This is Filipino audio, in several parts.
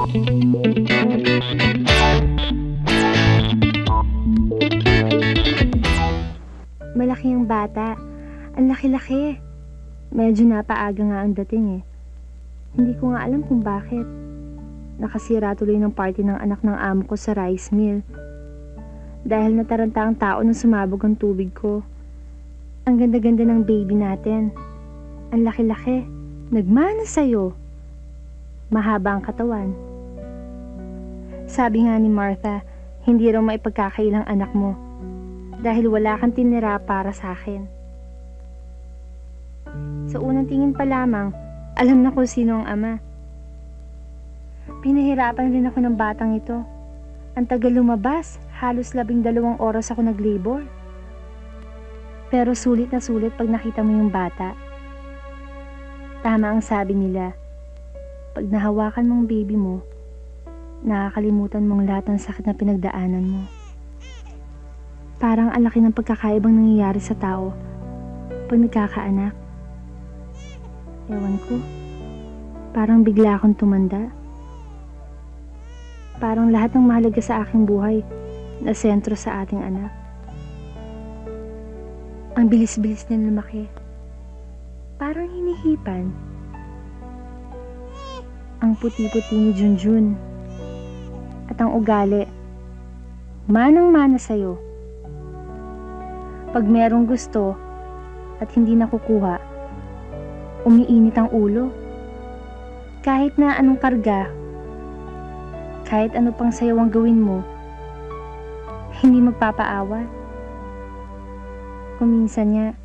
Malaki ang bata. Ang laki-laki. Medyo napaaga nga ang dating eh. Hindi ko nga alam kung bakit. Nakasira tuloy ng party ng anak ng amo ko sa rice mill. Dahil nataranta ang tao nang sumabog ang tubig ko. Ang ganda-ganda ng baby natin. Ang laki-laki. Nagmana sa'yo. Mahaba ang katawan. Sabi nga ni Martha, hindi raw maipagkakailang anak mo. Dahil wala kang tinira para sa akin. Sa unang tingin pa lamang, alam na ko sino ang ama. Pinahirapan rin ako ng batang ito. Ang tagal lumabas, halos 12 oras ako nag-labor. Pero sulit na sulit pag nakita mo yung bata. Tama ang sabi nila, pag nahawakan mong baby mo, nakakalimutan mong lahat ng sakit na pinagdaanan mo. Parang ang laki ng pagkakaibang nangyayari sa tao pag nagkakaanak. Ewan ko, parang bigla akong tumanda. Parang lahat ng mahalaga sa aking buhay na sentro sa ating anak. Ang bilis-bilis na lumaki. Parang hinihipan. Ang puti-puti ni Junjun. At ang ugali, manang-mana sa'yo. Pag merong gusto at hindi nakukuha, umiinit ang ulo. Kahit na anong karga, kahit ano pang sayaw ang gawin mo, hindi magpapaawa. Kung minsan niya,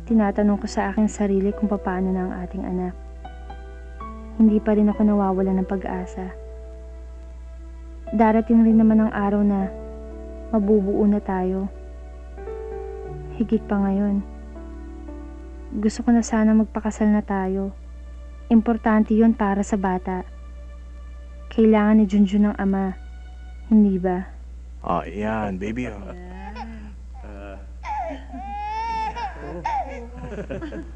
tinatanong ko sa aking sarili kung paano na ang ating anak. Hindi pa rin ako nawawala ng pag-asa. Darating rin naman ang araw na mabubuo na tayo. Higit pa ngayon. Gusto ko na sana magpakasal na tayo. Importante yon para sa bata. Kailangan ni Junjun ng ama. Hindi ba? Oh, yan, baby.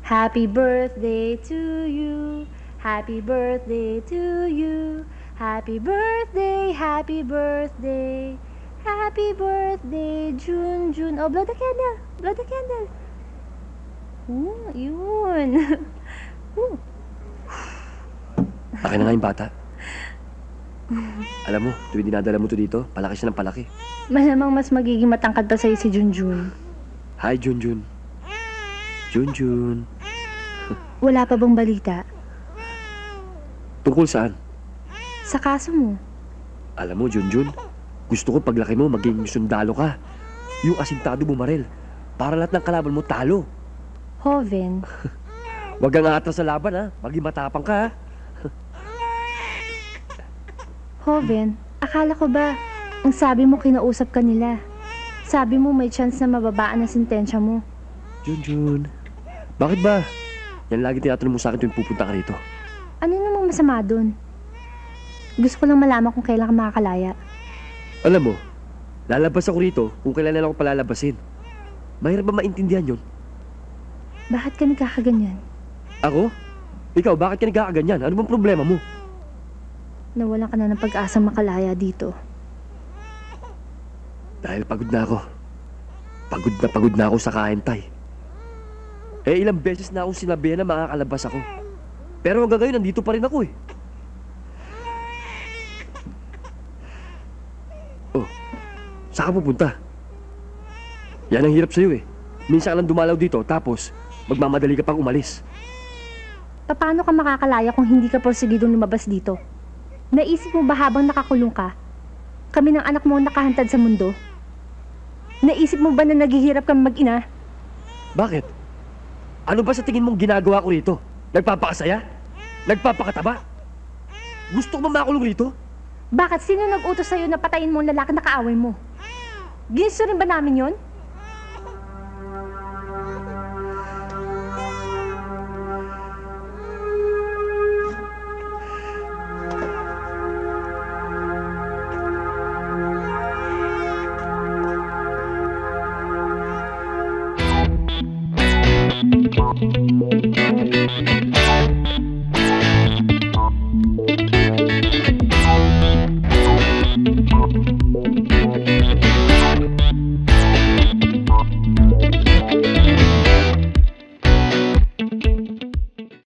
Happy birthday to you. Happy birthday to you. Happy birthday, happy birthday. Happy birthday, Junjun. Oh, blow the candle. Blow the candle. Yun. Akin na nga yung bata. Alam mo, tuwing dinadala mo to dito, palaki siya ng palaki. Malamang mas magiging matangkad pa sa'yo si Junjun. Hi, Junjun. Junjun. Wala pa bang balita? Tungkol saan? Sa kaso mo. Alam mo, Junjun, gusto ko paglaki mo maging sundalo ka. Yung asintado bumarel. Para lahat ng kalaban mo talo. Hoven. Huwag kang atras sa laban, ha? Maging matapang ka, ha? Hoven, akala ko ba ang sabi mo kinausap ka nila? Sabi mo may chance na mababaan ang sentensya mo. Junjun, bakit ba? Yan lagi tinatanong mo sa akin tuwing pupunta ka rito. Ano namang masama dun? Gusto ko lang malaman kung kailan ka makakalaya. Alam mo, lalabas ako rito kung kailan lang ako palalabasin. Mahirap ba maintindihan yun? Bakit ka nagkakaganyan? Ako? Ikaw, bakit ka nagkakaganyan? Ano bang problema mo? Nawalan ka na ng pag-asang makalaya dito. Dahil pagod na ako. Pagod na ako sa kahintay. Eh, ilang beses na akong sinabihan na makakalabas ako. Pero hanggang ngayon, nandito pa rin ako eh. Oh, saan ka pupunta? Yan ang hirap sa'yo eh. Minsan ka lang dumalaw dito, tapos magmamadali ka pang umalis. Paano ka makakalaya kung hindi ka porsigidong lumabas dito? Naisip mo ba habang nakakulong ka, kami ng anak mo nakahantad sa mundo? Naisip mo ba na naghihirap kang mag-ina? Bakit? Ano ba sa tingin mong ginagawa ko rito? Nagpapakasaya? Nagpapakataba? Gusto ko ba makulong rito? Bakit? Sino nag-utos sa'yo na patayin mo ang lalaki na kaaway mo? Ginusto rin ba namin yon?